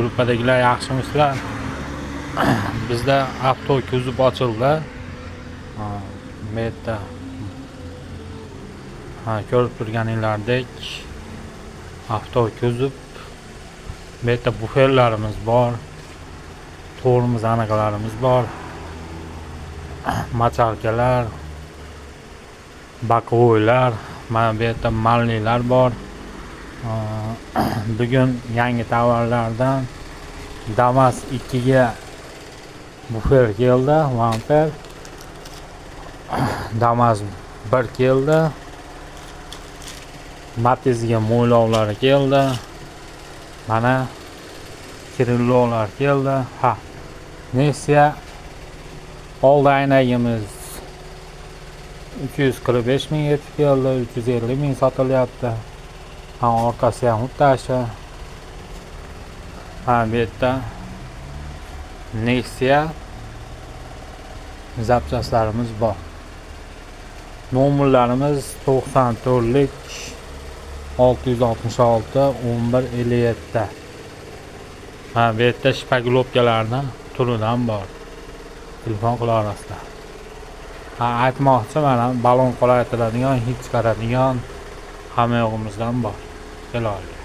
Gruppadagilar yaxshimisizlar? Bizda avto kuzov ochildi. Bu yerda ko'rib turganingizdek avto kuzov. Bu yerda buferlarimiz bor. Tormoz aniqlarimiz bor. Machalkalar, bakovoylar, mana bu yerda mallilar bor. Bugun yangi tovarlardan Damas 2 ga bufer keldi, vamper. Damas 1 keldi. Matizga mo'ylovlari keldi. Mana kirillolar keldi. Nexia oldi aynagimiz 345 ming yetib keldi, 350 ming sotilyapti. Orqasi ham o'tashi. Bu yerda Nexia zapchastlarimiz bor. Nomerlarimiz 94lik 666 1157. Bu yerda shpagilovkalarni turidan bor. Telefon qila olasizlar. Aytmoqchi, mana balon qolaytiradigan, hid chiqaradigan hamma yo'g'imizdan bor. Keling.